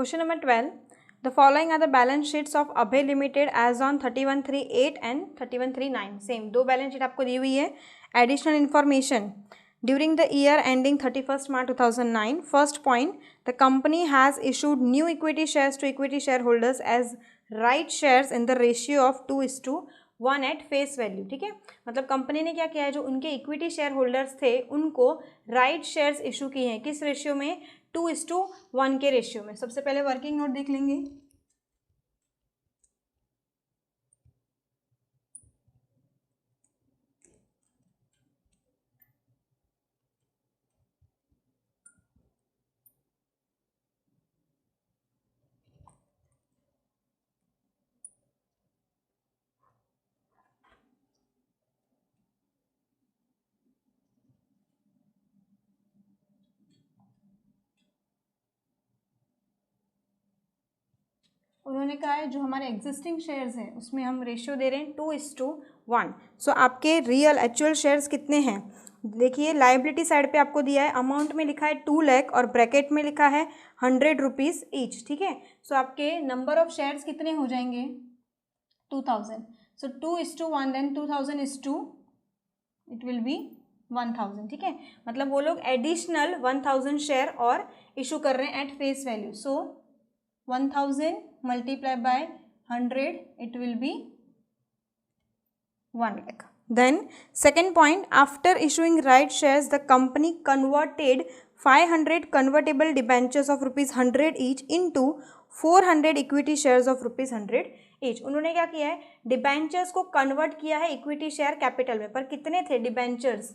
Question number 12. The following are the balance sheets of Abhay Limited as on 31/3/8 and 31/3/9. Same, दो balance sheet आपको दी हुई है. Additional information. During the year ending 31st March 2009, first point, the company has issued new equity shares to equity shareholders as right shares in the ratio of 2:1 at face value. ठीक है, मतलब company ने क्या किया है, जो उनके equity share holders थे उनको राइट शेयर्स इशू किए हैं. किस रेशियो में? 2:1 के रेशियो में. सबसे पहले वर्किंग नोट देख लेंगे. उन्होंने कहा है जो हमारे एग्जिस्टिंग शेयर्स हैं उसमें हम रेशियो दे रहे हैं 2:1. सो आपके रियल एक्चुअल शेयर्स कितने हैं? देखिए, लाइबिलिटी साइड पे आपको दिया है, अमाउंट में लिखा है 2 लाख और ब्रैकेट में लिखा है 100 रुपीज़ ईच. ठीक है, सो आपके नंबर ऑफ शेयर्स कितने हो जाएंगे? 2000. सो 2:1 देन 2000 इट विल बी 1000. ठीक है, मतलब वो लोग एडिशनल 1000 शेयर और इशू कर रहे हैं at face value. So 1000 multiplied by 100, it will be 1 lakh. Then second point, after issuing right shares, the company converted 500 convertible debentures of ₹100 each into 400 equity shares of ₹100 each. उन्होंने क्या किया है? Debentures को convert किया है equity share capital में. पर कितने थे डिबेंचर्स?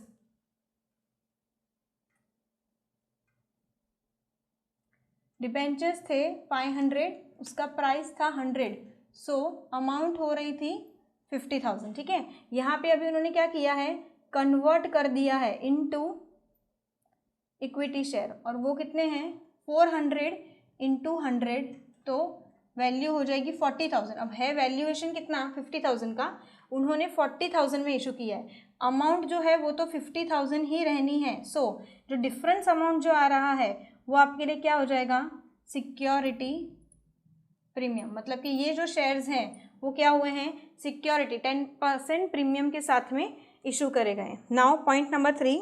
डिबेंचर्स थे 500, उसका प्राइस था 100. सो अमाउंट हो रही थी 50,000. ठीक है, यहाँ पे अभी उन्होंने क्या किया है? कन्वर्ट कर दिया है इनटू इक्विटी शेयर. और वो कितने हैं? 400 इंटू 100, तो वैल्यू हो जाएगी 40,000. अब है वैल्यूएशन कितना? 50,000 का. उन्होंने 40,000 में इशू किया है. अमाउंट जो है वो तो 50,000 ही रहनी है. सो जो डिफरेंस अमाउंट जो आ रहा है वो आपके लिए क्या हो जाएगा? Security premium. मतलब कि ये जो शेयर्स हैं वो क्या हुए हैं? सिक्योरिटी 10% प्रीमियम के साथ में इशू करे गए. Now point number 3,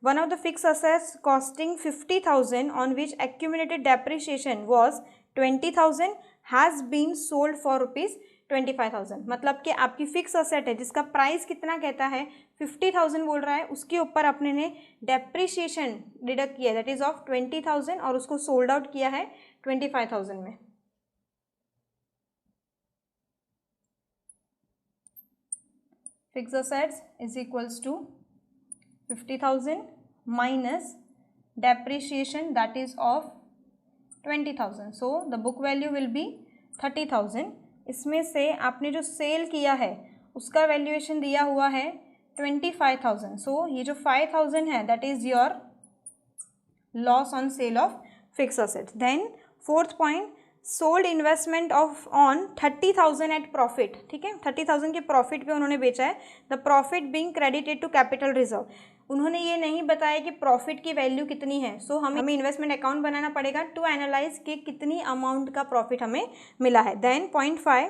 one of the fix assets costing 50,000 on which accumulated depreciation was 20,000 has been sold for ₹25,000. मतलब कि आपकी फिक्स असेट है जिसका प्राइस कितना कहता है? 50,000 बोल रहा है, उसके ऊपर अपने ने डेप्रिसिएशन डिडक्ट किया, दैट इज ऑफ 20,000, और उसको सोल्ड आउट किया है 25,000 में. Fix assets is equals to 50,000 minus depreciation that is of 20,000. So the book value will be 30,000. इसमें से आपने जो सेल किया है उसका वैल्यूएशन दिया हुआ है 25,000. सो ये जो 5,000 है that is your loss on sale of fix asset. Then fourth point, sold investment of on 30,000 at profit. ठीक है, 30,000 के प्रॉफिट पे उन्होंने बेचा है. The profit being credited to capital reserve. उन्होंने ये नहीं बताया कि प्रॉफिट की वैल्यू कितनी है. सो हमें इन्वेस्टमेंट अकाउंट बनाना पड़ेगा टू एनालाइज कि कितनी अमाउंट का प्रॉफिट हमें मिला है. Then point 5,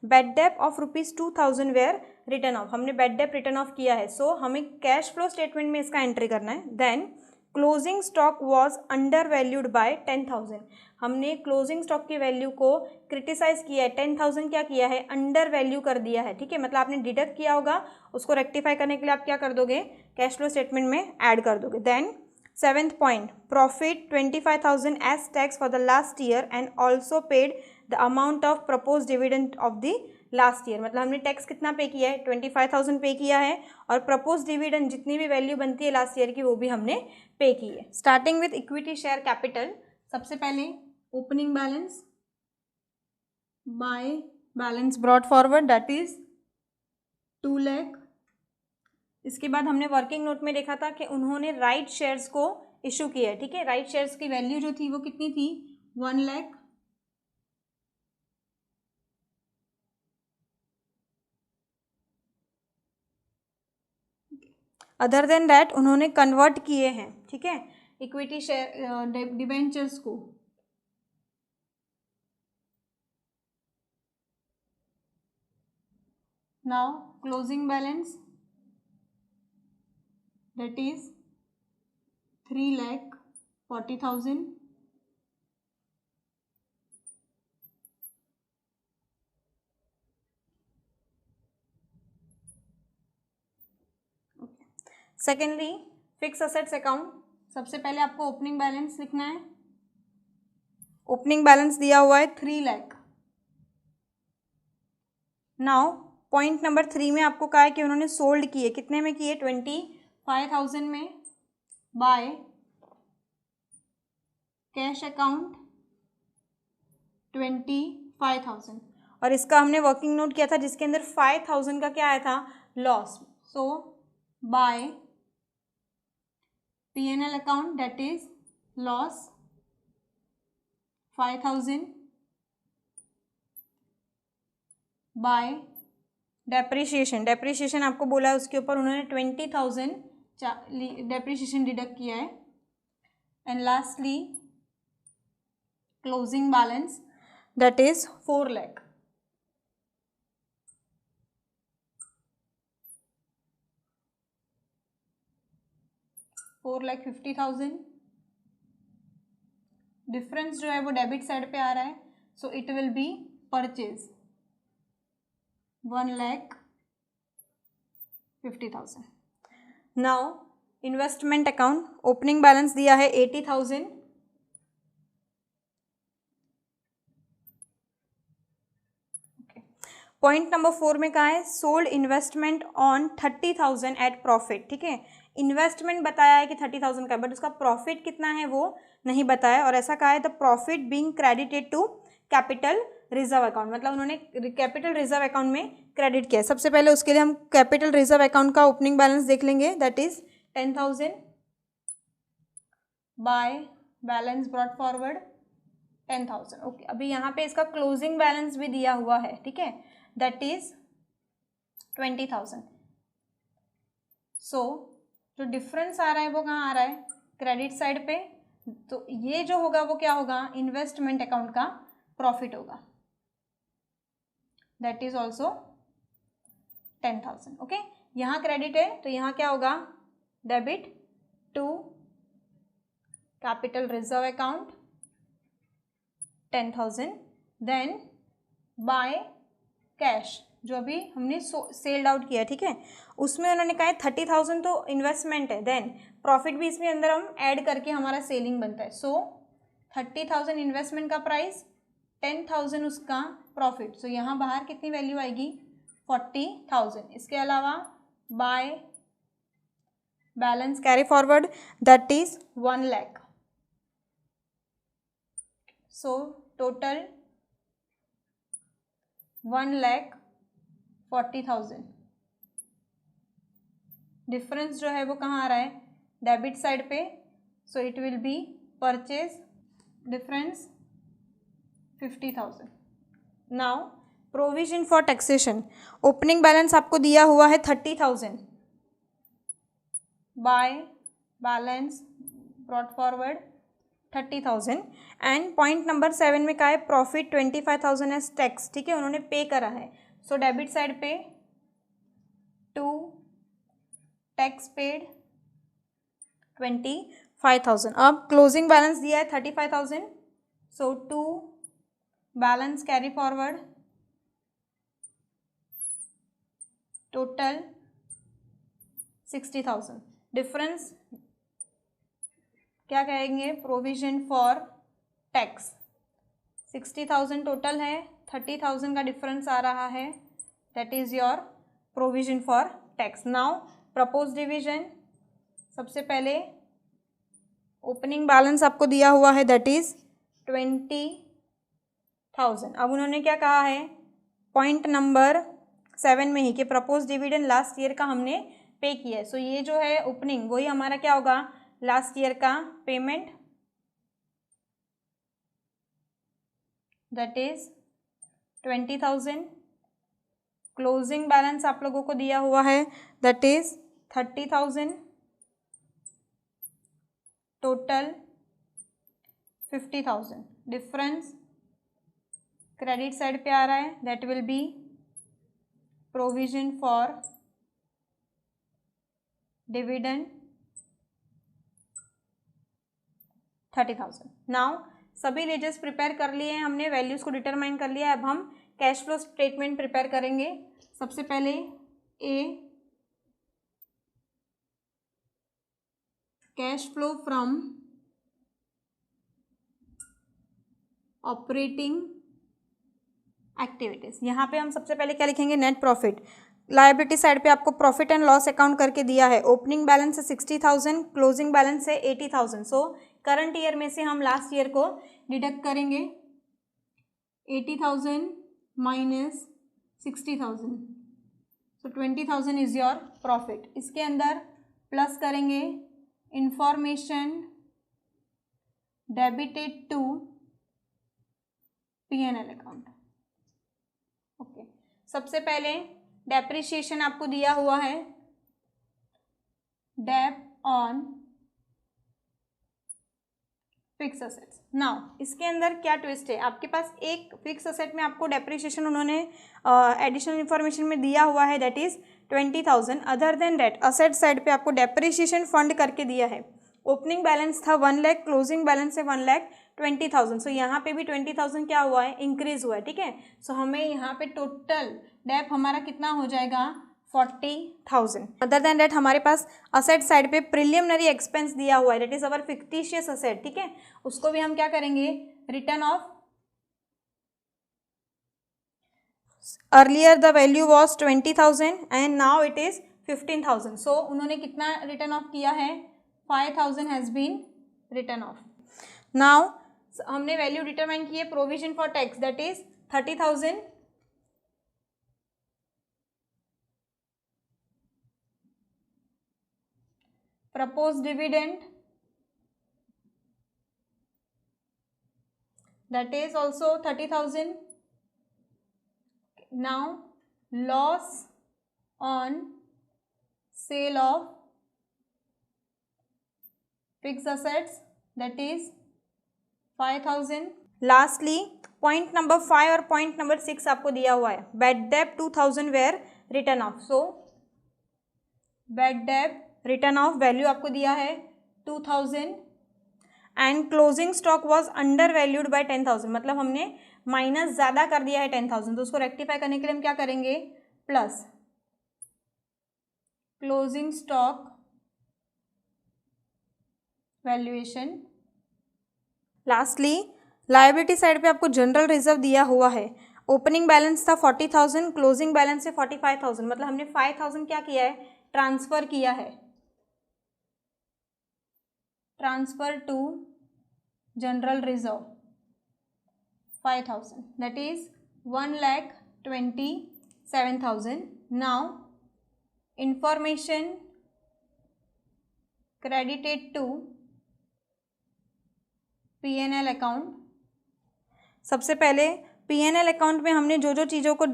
bad debt of ₹2,000 were written off. हमने बेड डेप रिटर्न ऑफ किया है. सो हमें कैश फ्लो स्टेटमेंट में इसका एंट्री करना है. Then closing stock was under valued by 10,000. हमने क्लोजिंग स्टॉक की वैल्यू को क्रिटिसाइज किया है. 10,000 क्या किया है? अंडर वैल्यू कर दिया है. ठीक है, मतलब आपने डिडक्ट किया होगा, उसको रेक्टिफाई करने के लिए आप क्या कर दोगे? कैश फ्लो स्टेटमेंट में ऐड कर दोगे. Then seventh point, profit 25,000 as tax for the last year and also paid the amount of propose dividend of the last year. मतलब हमने टैक्स कितना पे किया है? 25,000 पे किया है, और प्रपोज डिविडेंड जितनी भी वैल्यू बनती है लास्ट ईयर की वो भी हमने पे की है. Starting with equity share capital, सबसे पहले opening balance bye balance brought forward that is 2 lakh. इसके बाद हमने वर्किंग नोट में देखा था कि उन्होंने राइट शेयर्स को इशू किया है. ठीक है, राइट शेयर्स की वैल्यू जो थी वो कितनी थी? 1 लाख. अदर देन दैट उन्होंने कन्वर्ट किए हैं. ठीक है, इक्विटी शेयर डिबेंचर्स को now closing balance that is 3,40,000. Secondly fix assets account, सबसे पहले आपको ओपनिंग बैलेंस लिखना है. ओपनिंग बैलेंस दिया हुआ है 3 लाख. नाउ पॉइंट नंबर 3 में आपको कहा है कि उन्होंने सोल्ड किए, कितने में किए, 25,000 में, बाय कैश अकाउंट 25,000. और इसका हमने वर्किंग नोट किया था जिसके अंदर 5,000 का क्या आया था, loss. So by P&L account that is loss 5,000 by depreciation. Depreciation आपको बोला है उसके ऊपर उन्होंने 20,000 डेप्रिशिएशन डिडक्ट किया है. And lastly closing balance that is 4 lakh. $4,50,000. Difference जो है वो डेबिट साइड पे आ रहा है, so it will be purchase 1,50,000. Now investment account, opening balance दिया है 80,000. पॉइंट नंबर 4 में कहा है sold investment on 30,000 at profit. ठीक है, इन्वेस्टमेंट बताया है कि 30,000 का, बट उसका प्रॉफिट कितना है वो नहीं बताया. और ऐसा कहा है the profit being credited to capital reserve account, मतलब उन्होंने कैपिटल रिजर्व अकाउंट में क्रेडिट किया. सबसे पहले उसके लिए हम कैपिटल रिजर्व अकाउंट का ओपनिंग बैलेंस देख लेंगे. That is 10,000 by balance brought forward 10,000. Okay, अभी यहाँ पे इसका क्लोजिंग बैलेंस भी दिया हुआ है. ठीक है, दैट इज 20,000. सो जो डिफरेंस आ रहा है वो कहाँ आ रहा है, क्रेडिट साइड पे. तो ये जो होगा वो क्या होगा, इन्वेस्टमेंट अकाउंट का प्रॉफिट होगा. That is also 10,000. ओके, यहाँ क्रेडिट है तो यहाँ क्या होगा, debit to capital reserve account 10,000. Then by cash जो अभी हमने सेल्ड आउट किया. ठीक है, उसमें उन्होंने कहा है 30,000 तो इन्वेस्टमेंट है, देन प्रॉफिट भी इसमें अंदर हम ऐड करके हमारा सेलिंग बनता है. सो 30,000 इन्वेस्टमेंट का प्राइस, 10,000 उसका प्रॉफिट. सो यहाँ बाहर कितनी वैल्यू आएगी, 40,000. इसके अलावा by balance carry forward that is 1 lakh. So total 1,40,000. Difference जो है वो कहाँ आ रहा है, डेबिट साइड पे. सो it will be purchase difference 50,000. Now provision for taxation, opening balance आपको दिया हुआ है 30,000 bye balance brought forward 30,000. And point number 7 में क्या है, प्रॉफिट 25,000 एज टैक्स. ठीक है, उन्होंने पे करा है. सो डेबिट साइड पे टू टैक्स पेड 25,000. अब क्लोजिंग बैलेंस दिया है 35,000. So to balance carry forward total 60,000. Difference क्या कहेंगे, प्रोविजन फॉर टैक्स. 60,000 टोटल है, 30,000 का डिफरेंस आ रहा है, that is your provision for tax. Now propose division, सबसे पहले ओपनिंग बैलेंस आपको दिया हुआ है दैट इज 20,000. अब उन्होंने क्या कहा है, पॉइंट नंबर 7 में ही कि प्रपोज डिविडेंड लास्ट ईयर का हमने पे किया है. सो ये जो है ओपनिंग वही हमारा क्या होगा, लास्ट ईयर का payment, that is 20,000. Closing balance आप लोगों को दिया हुआ है that is 30,000. Total 50,000. Difference credit side पे आ रहा है, that will be provision for dividend 30,000। Now सभी लेजर्स प्रिपेयर कर लिए हैं हमने, वैल्यूज को डिटरमाइन कर लिया है। अब हम कैश फ्लो स्टेटमेंट प्रिपेयर करेंगे। सबसे पहले A, cash flow from operating activities. यहाँ पे हम सबसे पहले क्या लिखेंगे, नेट प्रॉफिट। लायबिलिटी साइड पे आपको प्रॉफिट एंड लॉस अकाउंट करके दिया है। ओपनिंग बैलेंस है 60,000, क्लोजिंग बैलेंस है 80,000। सो करंट ईयर में से हम लास्ट ईयर को डिडक्ट करेंगे, 80,000 minus 60,000, so 20,000 is your profit. इसके अंदर प्लस करेंगे information debited to P&L account. Okay, सबसे पहले डेप्रिसिएशन आपको दिया हुआ है, dep on fix assets. Now इसके अंदर क्या ट्विस्ट है, आपके पास एक फिक्स असेट में आपको डेप्रिसिएशन उन्होंने एडिशनल इंफॉर्मेशन में दिया हुआ है, that is 20,000। Other than that asset side पे आपको डेप्रिसिएशन फंड करके दिया है। ओपनिंग बैलेंस था 1 लाख, क्लोजिंग बैलेंस है 1,20,000। सो यहाँ पे भी 20,000 क्या हुआ है, इंक्रीज हुआ है। ठीक है, सो हमें यहाँ पे टोटल डेप हमारा कितना हो जाएगा, 40,000। अदर देन डेट हमारे पास असेट साइड पे प्रिलिमिनरी एक्सपेंस दिया हुआ है, that is our fictitious asset. ठीक है, उसको भी हम क्या करेंगे, written off. Earlier the value was 20,000 and now it is 15,000। सो उन्होंने कितना रिटर्न ऑफ किया है, 5,000 has been written off. Now हमने वैल्यू डिटरमाइन की है provision for tax, that is 30,000। Propose dividend, that is also 30,000. Now loss on sale of fixed assets, that is 5,000. Lastly point number 5 और point number 6 आपको दिया हुआ है, bad debt 2,000 were written off. So bad debt written off value आपको दिया है 2,000 and closing stock was under valued by 10,000, मतलब हमने माइनस ज़्यादा कर दिया है 10,000। तो उसको रेक्टिफाई करने के लिए हम क्या करेंगे, plus closing stock valuation. Lastly liability side पे आपको जनरल रिजर्व दिया हुआ है। ओपनिंग बैलेंस था 40,000, क्लोजिंग बैलेंस है 45,000, मतलब हमने 5,000 क्या किया है, ट्रांसफर किया है, transfer to general reserve 5,000, that is 1,27,000. Now information credited to P&L account. सबसे पहले P&L अकाउंट में हमने जो जो चीज़ों को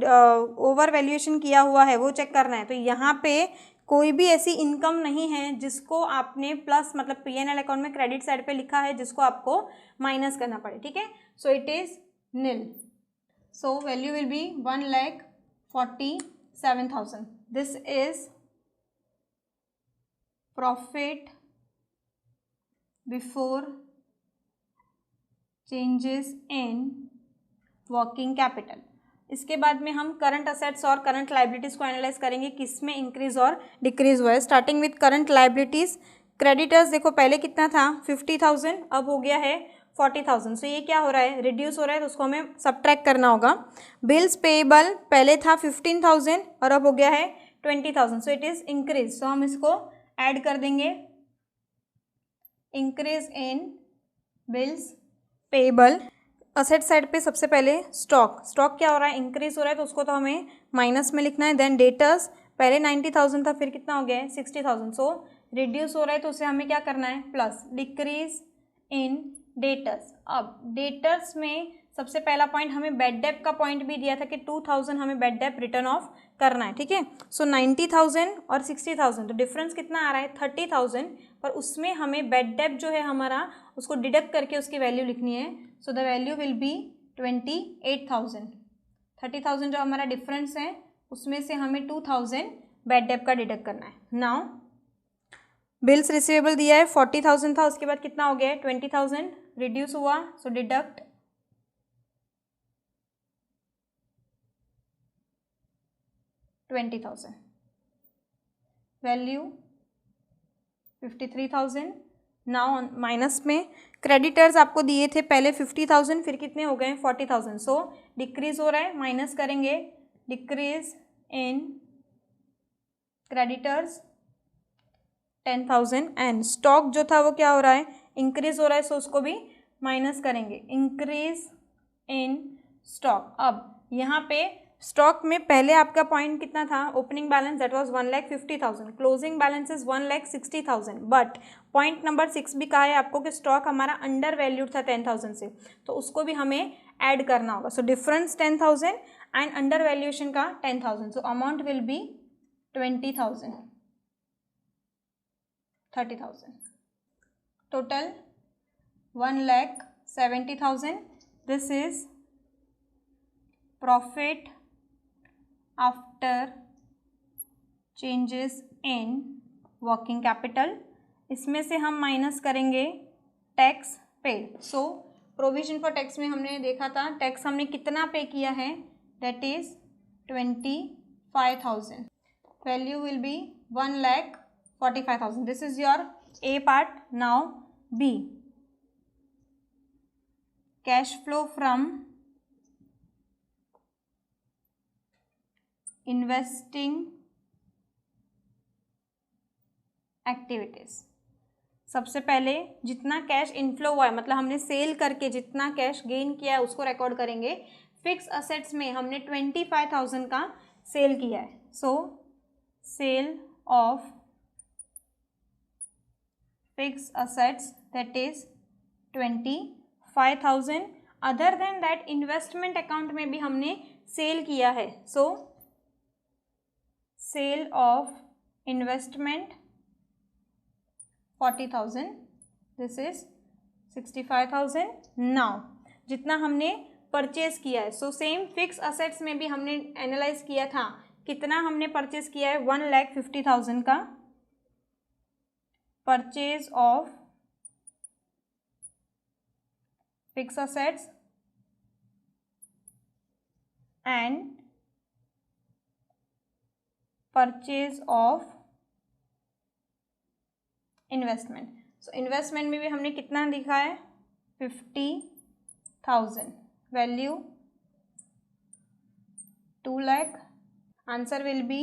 ओवर वैल्यूएशन किया हुआ है वो चेक करना है। तो यहाँ पे कोई भी ऐसी इनकम नहीं है जिसको आपने प्लस मतलब P&L अकाउंट में क्रेडिट साइड पे लिखा है जिसको आपको माइनस करना पड़े। ठीक है, so it is nil. So value will be 1,47,000. This is profit before changes in working capital. इसके बाद में हम करंट असेट्स और करंट लाइबिलिटीज़ को एनालाइज करेंगे, किस में इंक्रीज और डिक्रीज हुआ है। Starting with current liabilities, creditors देखो पहले कितना था 50,000, अब हो गया है 40,000। सो ये क्या हो रहा है, रिड्यूस हो रहा है, तो उसको हमें सबट्रैक्ट करना होगा। बिल्स पेएबल पहले था 15,000 और अब हो गया है 20,000, सो इट इज़ इंक्रीज। सो हम इसको ऐड कर देंगे, increase in bills payable. Asset side पे सबसे पहले स्टॉक क्या हो रहा है, इंक्रीज हो रहा है, तो उसको तो हमें माइनस में लिखना है। देन डेटर्स पहले 90,000 था, फिर कितना हो गया है 60,000, सो रिड्यूस हो रहा है, तो उसे हमें क्या करना है, प्लस डिक्रीज इन डेटर्स। अब डेटर्स में सबसे पहला पॉइंट हमें बैड डेप का पॉइंट भी दिया था कि 2,000 हमें बैड डेप रिटर्न ऑफ करना है। ठीक है, सो 90,000 और 60,000, तो डिफरेंस कितना आ रहा है 30,000, पर उसमें हमें बैड डेप जो है हमारा उसको डिडक्ट करके उसकी वैल्यू लिखनी है। So the value will B 28,000। 30,000 जो हमारा डिफरेंस है उसमें से हमें 2000 बैड डेट का डिडक्ट करना है। नाउ बिल्स रिसीवेबल दिया है 40,000 था, उसके बाद कितना हो गया है 20,000 रिड्यूस हुआ, सो डिडक्ट 20,000 वैल्यू 53,000। नाउ माइनस में क्रेडिटर्स आपको दिए थे पहले 50,000, फिर कितने हो गए 40,000, सो डिक्रीज हो रहा है, माइनस करेंगे, decrease in creditors 10,000 and stock जो था वो क्या हो रहा है इंक्रीज हो रहा है, सो उसको भी माइनस करेंगे, इंक्रीज इन स्टॉक। अब यहाँ पे स्टॉक में पहले आपका पॉइंट कितना था, opening balance that was 1,50,000, closing balance is 1,60,000, but point number 6 भी कहा है आपको कि स्टॉक हमारा अंडर वैल्यूड था 10,000 से, तो उसको भी हमें ऐड करना होगा। So difference 10,000 and under valuation का 10,000, so amount will be 20,000, 30,000, total 1,70,000. This is profit after changes in working capital. इसमें से हम माइनस करेंगे tax paid. So provision for tax में हमने देखा था टैक्स हमने कितना पे किया है, that is 25,000, value will B 1,45,000. This is your A part. Now B, cash flow from investing activities. सबसे पहले जितना कैश इनफ्लो हुआ है, मतलब हमने सेल करके जितना कैश गेन किया है उसको रिकॉर्ड करेंगे। फिक्स असेट्स में हमने 25,000 का सेल किया है, so sale of fixed assets that is 25,000. Other than that investment account में भी हमने सेल किया है, so sale of investment 40,000, this is 65,000. Now जितना हमने परचेज किया है, सो सेम फिक्स असेट्स में भी हमने एनालाइज किया था कितना हमने परचेज किया है 1,50,000 का purchase of fixed assets and purchase of investment. So investment में भी हमने कितना लिखा है 50,000, value 2 lakh, answer will be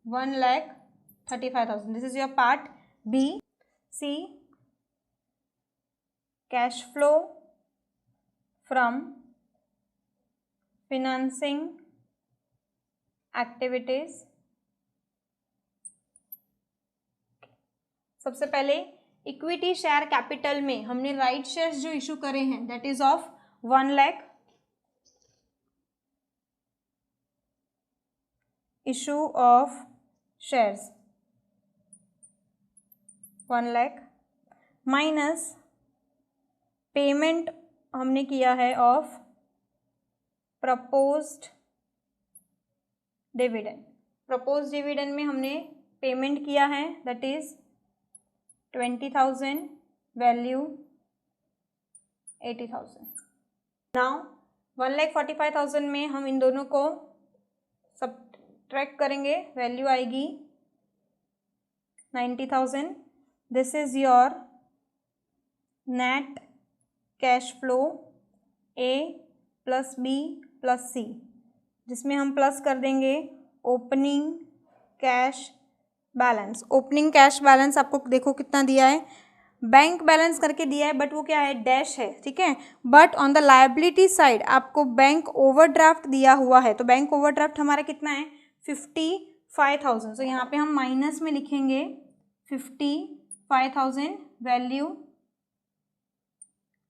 1,35,000. This is your part B. C, cash flow from financing activities. सबसे पहले इक्विटी शेयर कैपिटल में हमने राइट शेयर्स जो इशू करे हैं that is of 1 lakh, issue of shares 1 lakh minus payment हमने किया है of proposed dividend. Proposed dividend में हमने पेमेंट किया है दैट इज 20,000, वैल्यू 80,000. नाउ 1,45,000 में हम इन दोनों को सब्ट्रैक्ट करेंगे, वैल्यू आएगी 90,000. This is your net cash flow A plus B plus C, जिसमें हम प्लस कर देंगे opening cash balance. Opening cash balance आपको देखो कितना दिया है, बैंक बैलेंस करके दिया है बट वो क्या है डैश है, ठीक है। But on the liability side आपको बैंक ओवरड्राफ्ट दिया हुआ है, तो बैंक ओवरड्राफ्ट हमारा कितना है 55,000। तो यहाँ पे हम माइनस में लिखेंगे 55,000, value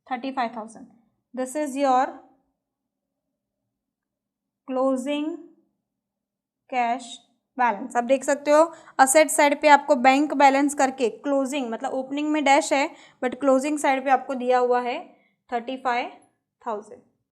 35,000. This is your closing cash balance. आप देख सकते हो असेट साइड पे आपको बैंक बैलेंस करके क्लोजिंग, मतलब ओपनिंग में डैश है बट क्लोजिंग साइड पे आपको दिया हुआ है 35,000.